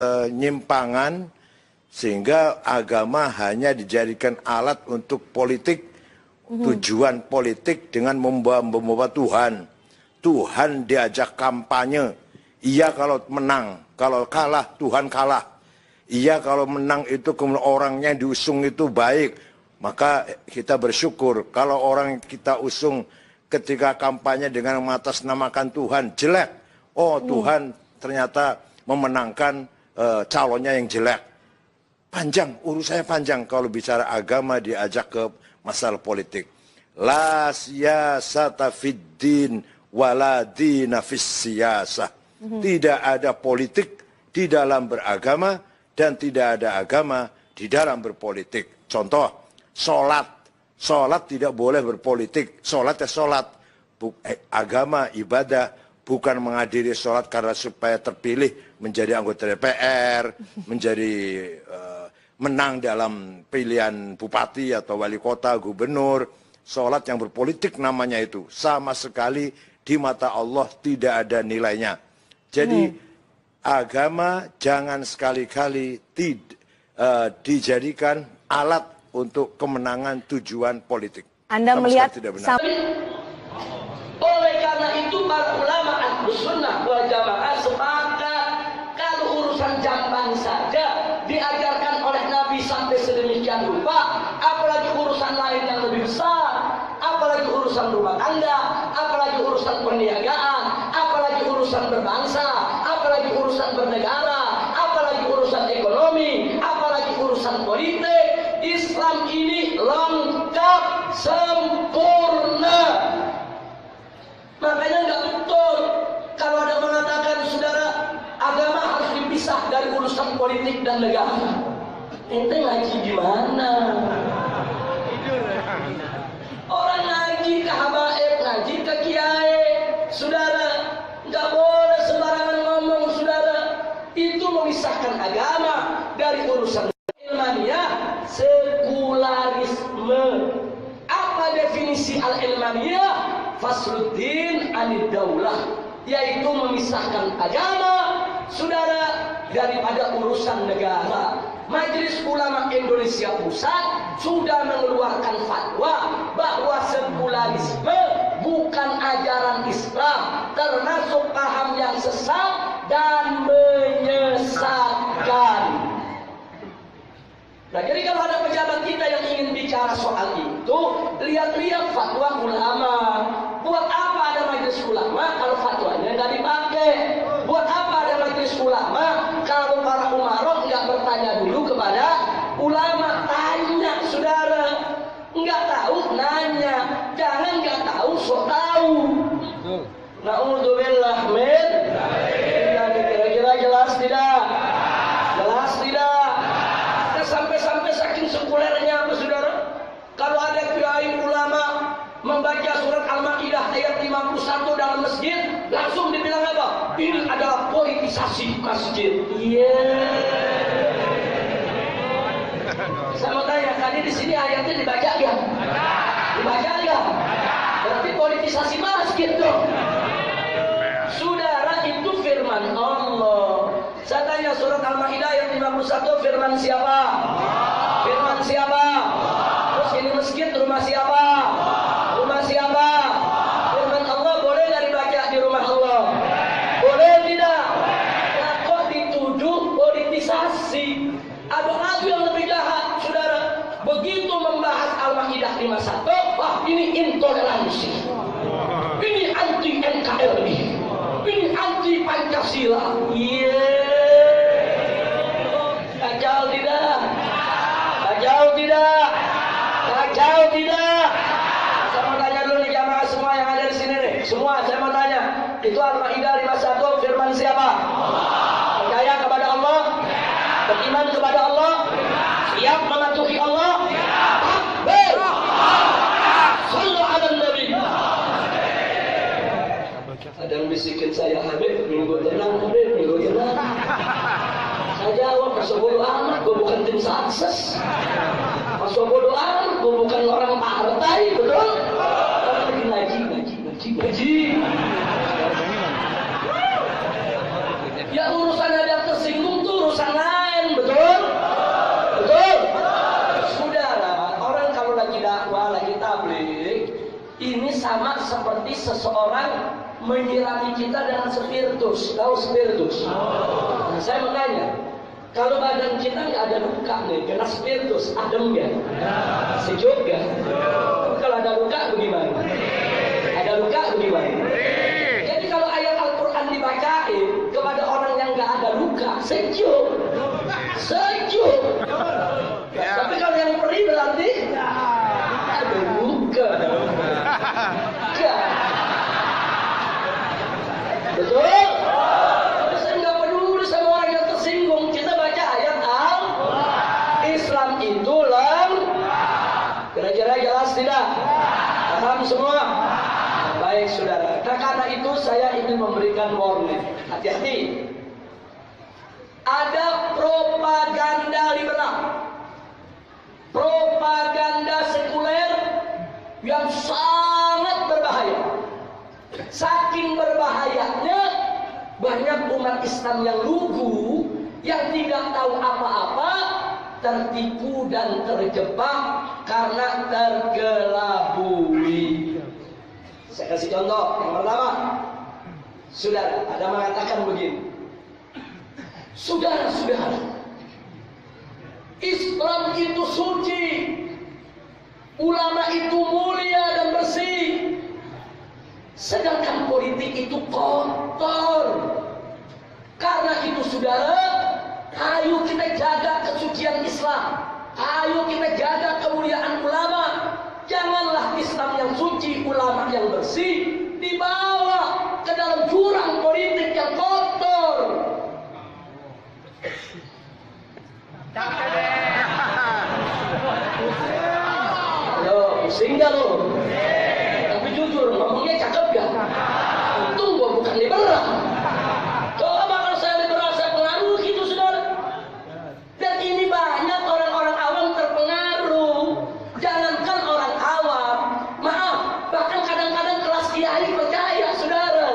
penyimpangan sehingga agama hanya dijadikan alat untuk politik, tujuan politik dengan membawa Tuhan. Tuhan diajak kampanye. Iya kalau menang, kalau kalah Tuhan kalah. Iya kalau menang itu kemudian orangnya diusung itu baik, maka kita bersyukur. Kalau orang kita usung ketika kampanye dengan mengatasnamakan Tuhan jelek, oh Tuhan ternyata memenangkan calonnya yang jelek. Panjang, urusannya panjang kalau bicara agama diajak ke masalah politik. La siyasata fid din wala dina fis siyasah. Tidak ada politik di dalam beragama dan tidak ada agama di dalam berpolitik. Contoh, sholat. Sholat tidak boleh berpolitik. Sholat ya sholat. Agama, ibadah, bukan menghadiri sholat karena supaya terpilih menjadi anggota DPR, menjadi menang dalam pilihan bupati atau wali kota, gubernur. Sholat yang berpolitik namanya itu. Sama sekali di mata Allah tidak ada nilainya. Jadi agama jangan sekali-kali dijadikan alat untuk kemenangan tujuan politik. Anda melihat tidak benar. Oleh karena itu para ulama Ahlus Sunnah wal Jamaah sepakat kalau urusan jamban saja diajarkan oleh Nabi sampai sedemikian rupa, apalagi urusan lain yang lebih besar, apalagi urusan rumah tangga, apalagi urusan perniagaan, apalagi urusan berbangsa, apalagi urusan bernegara, apalagi urusan ekonomi, apalagi urusan politik. Islam ini lengkap, sempurna. Makanya nggak betul kalau ada mengatakan saudara agama harus dipisah dari urusan politik dan negara. Ente ngaji di mana? Orang ngaji ke habaib, ngaji ke kiai, saudara. Nggak boleh sembarangan ngomong, saudara. Itu memisahkan agama dari urusan ilmiah, sekularisme. Apa definisi al-ilmaniyah? Fasluddin anid daulah, yaitu memisahkan agama, saudara, daripada urusan negara. Majelis Ulama Indonesia Pusat sudah mengeluarkan fatwa bahwa sekularisme bukan ajaran Islam, termasuk paham yang sesat dan menyesatkan. Nah, jadi kalau ada pejabat kita yang ingin bicara soal itu, lihat-lihat fatwa ulama. Buat apa ada majelis ulama kalau fatwanya nggak dipakai? Buat apa ada majelis ulama kalau para umarok nggak bertanya dulu kepada ulama? Tanya, saudara. Nggak tahu, nanya. Jangan nggak tahu, sok tahu. Na'udzubillah min. Kira-kira jelas tidak? Jelas tidak? Sampai-sampai saking sekulernya apa saudara? Kalau ada kiai ulama membaca surat Al-Maidah ayat 51 dalam masjid, langsung dibilang apa? Ini adalah politisasi masjid. Iya. Saya mau tanya, tadi di sini ayatnya dibaca ya? Dibaca ya? Berarti politisasi masjid dong. Saudara, itu firman Allah. Saya tanya surat Al-Maidah ayat 51 firman siapa? Firman siapa? Terus ini masjid rumah siapa? Rumah siapa? Firman Allah boleh nggak dibaca di rumah Allah? Boleh tidak? Nah, kok dituduh politisasi? Ada lagi yang lebih jahat, saudara. Begitu membahas Al-Maidah 51, wah ini intoleransi. Ini anti NKRI. Ini anti Pancasila. Iya. Kacau tidak? Kacau tidak? Kacau tidak? Saya mau tanya dulu nih jamaah semua yang ada di sini nih. Semua saya mau tanya. Itu Al-Maidah 51 firman siapa? Percaya kepada Allah? Beriman kepada Allah? Siap mematuhi Allah? Takbir! Sallu ala Nabi. Ada yang bisikin saya, Habib, minggu tenang, Habib, minggu tenang. Saya jawab, masa bodo amat, gue bukan tim sukses. Masa bodo amat, gue bukan orang partai, betul? Tapi ngaji. Ya urusan ada yang tersinggung tuh seseorang menyirami kita dengan spiritus. Tahu spiritus? Nah, saya mau tanya, kalau badan kita nggak ada luka nih, kena spiritus, adem nggak? Sejuk nggak? Kalau ada luka bagaimana? Ada luka bagaimana? Jadi kalau ayat Al-Quran dibacain kepada orang yang nggak ada luka, sejuk. Tapi kalau yang perih berarti ada luka. Betul? Saya nggak peduli sama orang yang tersinggung. Kita baca ayat Islam itu kira-kira jelas tidak? Paham semua? Baik saudara. Nah, karena itu saya ingin memberikan warning. Hati-hati. Ada propaganda liberal, propaganda sekuler yang sangat berbahaya. Saking berbahayanya, banyak umat Islam yang lugu, yang tidak tahu apa-apa, tertipu dan terjebak karena tergelabui. Saya kasih contoh. Yang pertama, saudara, ada mengatakan begini. Saudara-saudara, Islam itu suci, ulama itu mulia dan bersih, sedangkan politik itu kotor. Karena itu saudara, ayo kita jaga kesucian Islam, ayo kita jaga kemuliaan ulama. Janganlah Islam yang suci, ulama yang bersih dibawa ke dalam jurang politik yang kotor. Halo, pusing gak lo? Tapi jujur, ngomongnya cakep gak? Untung gua bukan liberal. Coba kalau saya liberal, saya pengaruh gitu saudara. Dan ini banyak orang-orang awam terpengaruh. Jangankan orang awam, maaf, bahkan kadang-kadang kelas kiai percaya saudara.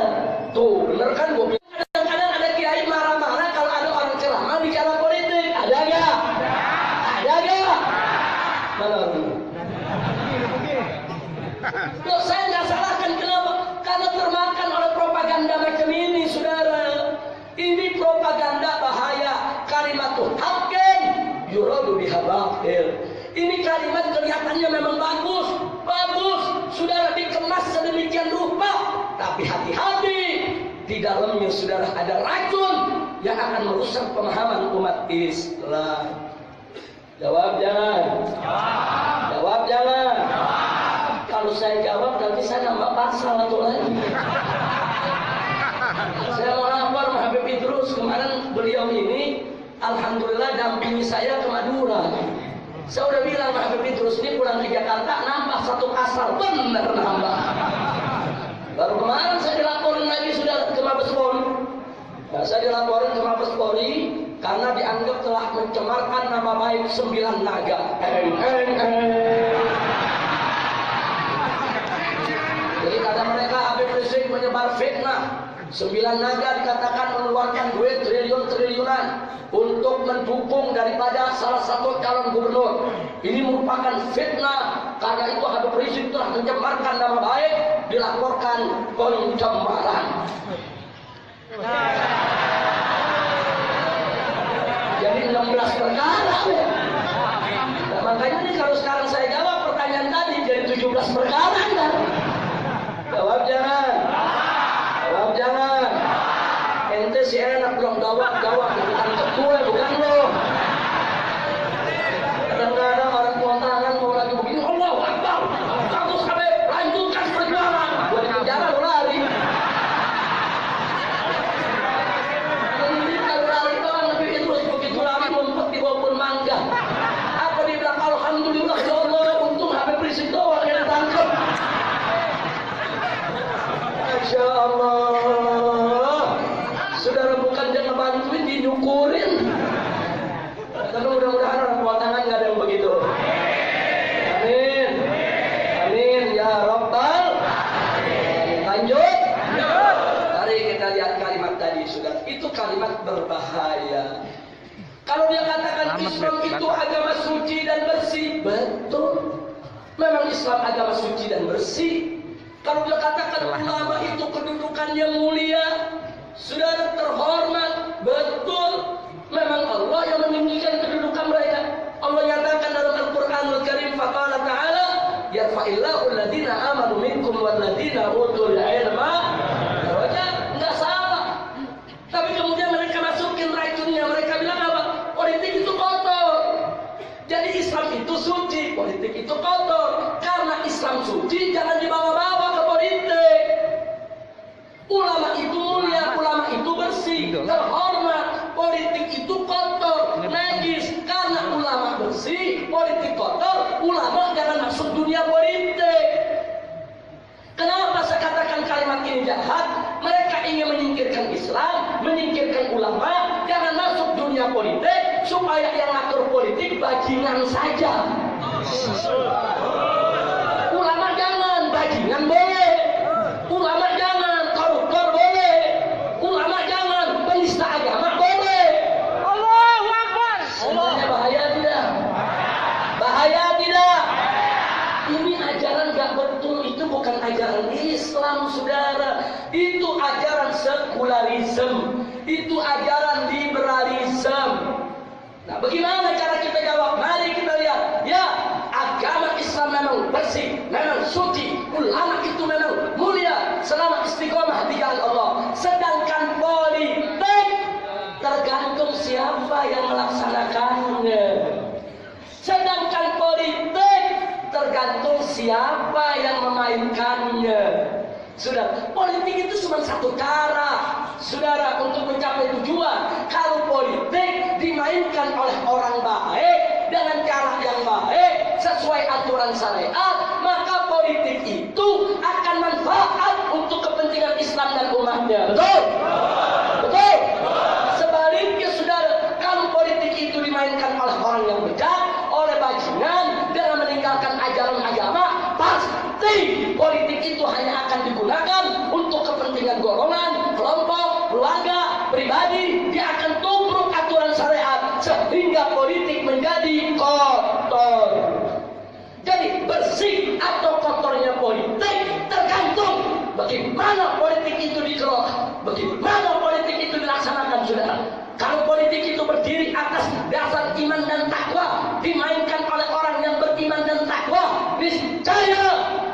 Tuh, bener kan gua bilang? Kadang-kadang ada kiai marah-marah kalau ada orang ceramah bicara politik. Ada gak? Ada gak? Mana orang? Loh, saya nggak salahkan, kenapa? Karena termakan oleh propaganda macam ini, saudara. Ini propaganda bahaya. Kalimatul haqqin yuradu biha batil. Ini kalimat kelihatannya memang bagus, saudara, dikemas sedemikian rupa. Tapi hati-hati, di dalamnya saudara ada racun yang akan merusak pemahaman umat Islam. Jawab jangan. Jawab jangan. Kalau saya jawab nanti saya nambah pasal atau lagi. Saya mau lapor sama Habib Idrus. Kemarin beliau ini alhamdulillah dampingi saya ke Madura. Saya udah bilang sama Habib Idrus ini pulang ke Jakarta nambah satu pasal, bener nambah. Baru kemarin saya dilaporin lagi sudah ke Mabes Polri. Nah, saya dilaporin ke Mabes Polri karena dianggap telah mencemarkan nama baik 9 naga. Jadi kata mereka Habib Rizik menyebar fitnah. 9 naga dikatakan mengeluarkan duit triliun-triliunan untuk mendukung daripada salah satu calon gubernur. Ini merupakan fitnah. Karena itu Habib Rizik telah mencemarkan nama baik, dilaporkan pencemaran. Jadi 16 perkara. Nah, makanya ini kalau sekarang saya jawab pertanyaan tadi jadi 17 perkara kan? Jawab jangan. Jawab jangan. Ente si enak belum jawab bukan gue, bukan lo. Kadang-kadang orang tua tangan mau lagi begini, Allahu Akbar, bagus Habib, lanjutkan perjuangan. Gue di penjara lo lari. Ini kalau lari doang lebih terus begitu lari ngumpet di bawah pohon mangga. Apa dia bilang alhamdulillah ya Allah, untung Habib Rizik doang yang ditangkap. Masya Allah, saudara bukan jangan bantuin, dinyukurin. Tapi mudah-mudahan orang tua tangan nggak ada yang begitu. Amin, amin ya Rabbal. Lanjut. Mari kita lihat kalimat tadi, saudara. Itu kalimat berbahaya. Kalau dia katakan Islam itu agama suci dan bersih, betul. Memang Islam agama suci dan bersih. Kalau dia katakan ulama itu kedudukannya mulia, saudara terhormat, betul. Memang Allah yang meninggikan kedudukan mereka. Allah nyatakan dalam Al-Qur'anul Karim, faqala ta'ala, yarfa'illahu alladziina aamanu minkum walladziina utul ilma darajat. Enggak salah. Tapi kemudian mereka masukin racunnya. Mereka bilang apa? Politik itu kotor. Jadi Islam itu suci, politik itu kotor. Karena Islam suci, jangan dibawa-bawa ke politik. Ulama itu mulia, ulama itu bersih, terhormat. Politik itu kotor, najis. Karena ulama bersih, politik kotor, ulama jangan masuk dunia politik. Kenapa saya katakan kalimat ini jahat? Mereka ingin menyingkirkan Islam, menyingkirkan ulama, jangan masuk dunia politik, supaya yang ngatur politik bajingan saja. Ulama jangan, bajingan boleh. Ulama jangan, koruptor boleh. Ulama jangan, penista agama boleh. Allahu Akbar. Sebenarnya bahaya tidak? Bahaya tidak? Ini ajaran gak betul, itu bukan ajaran Islam, saudara. Itu ajaran sekularisme, itu ajaran liberalisme. Nah, bagaimana cara kita jawab? Mari kita lihat. Ya, agama Islam memang bersih, memang suci. Ulama itu memang mulia selama istiqomah di jalan Allah. Sedangkan politik tergantung siapa yang melaksanakannya. Sedangkan politik tergantung siapa yang memainkannya. Saudara, politik itu cuma satu cara, saudara, untuk mencapai tujuan. Kalau politik dimainkan oleh orang baik dengan cara yang baik sesuai aturan syariat, maka politik itu akan manfaat untuk kepentingan Islam dan umatnya. Betul? Betul? Sebaliknya, saudara, kalau politik itu dimainkan oleh orang yang bejat, oleh bajingan, dengan meninggalkan ajaran agama, pasti politik itu hanya akan digunakan untuk kepentingan golongan, kelompok, keluarga, pribadi. Dia akan tubruk aturan syariat sehingga politik menjadi kotor. Jadi bersih atau kotornya politik tergantung bagaimana politik itu dikelola, bagaimana politik itu dilaksanakan, saudara. Kalau politik itu berdiri atas dasar iman dan takwa, dimainkan oleh orang yang beriman dan takwa, niscaya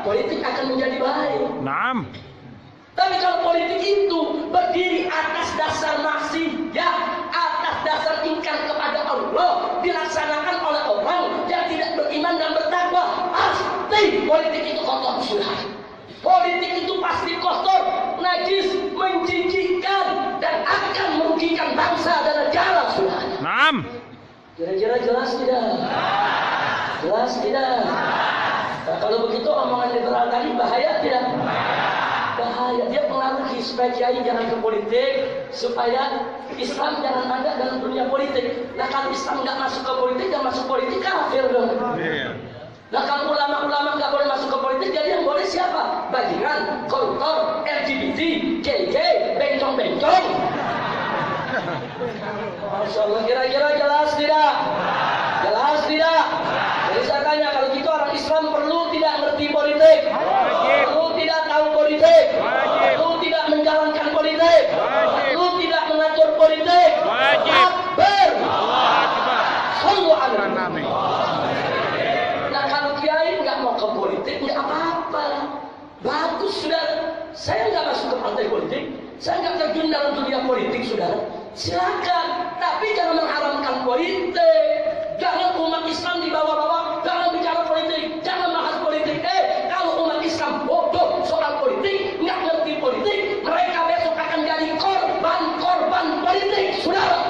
politik akan menjadi baik. Naam. Tapi kalau politik itu berdiri atas dasar maksiat, atas dasar ingkar kepada Allah, dilaksanakan oleh orang yang tidak beriman dan bertakwa, pasti politik itu kotor, saudara. Politik itu pasti kotor, najis, menjijikkan, dan akan merugikan bangsa dan negara, saudara. Naam. Kira-kira jelas tidak? Jelas tidak? Nah, kalau begitu omongan liberal tadi bahaya tidak? Bahaya. Dia pengaruhi supaya kiai jangan ke politik, supaya Islam jangan ada dalam dunia politik. Nah, kalau Islam nggak masuk ke politik, nggak masuk politik, kafir dong. Nah, kalau ulama-ulama nggak boleh masuk ke politik, jadi yang boleh siapa? Bajingan, koruptor, LGBT, KK, bencong-bencong. Masya Allah, kira-kira jelas tidak? Jelas tidak? Jadi saya tanya, kalau gitu orang Islam perlu tidak ngerti politik? Perlu tidak tahu politik? Perlu tidak menjalankan politik? Perlu tidak mengatur politik? Akbar! Sallu alaihi. Nah, kalau kiai nggak mau ke politik, nggak apa-apa. Bagus, saudara. Saya nggak masuk ke partai politik, saya nggak terjun dalam dunia politik, saudara. Silakan, tapi jangan mengharamkan politik. Jangan umat Islam dibawa-bawa, jangan bicara politik, jangan bahas politik. Kalau umat Islam bodoh soal politik, nggak ngerti politik, mereka besok akan jadi korban politik, saudara.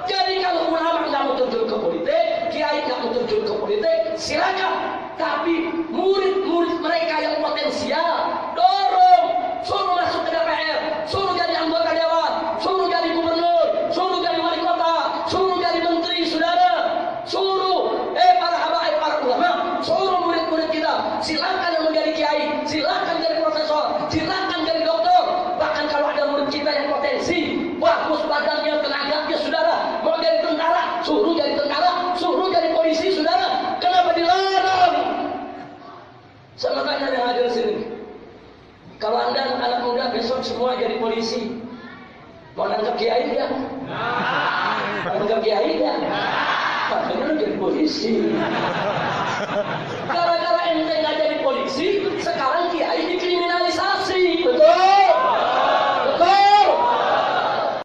Jadi kalau ulama nggak mau terjun ke politik, kiai nggak mau terjun ke politik, silakan. Tapi murid-murid mereka yang potensial, dorong, suruh masuk ke DPR, suruh jadi anggota dewan, suruh jadi gubernur, Sama kalian yang hadir sini. Kalau anda anak muda besok semua jadi polisi, mau nangkap kiai nggak? Nangkap kiai nggak? Makanya lu jadi polisi. Kalau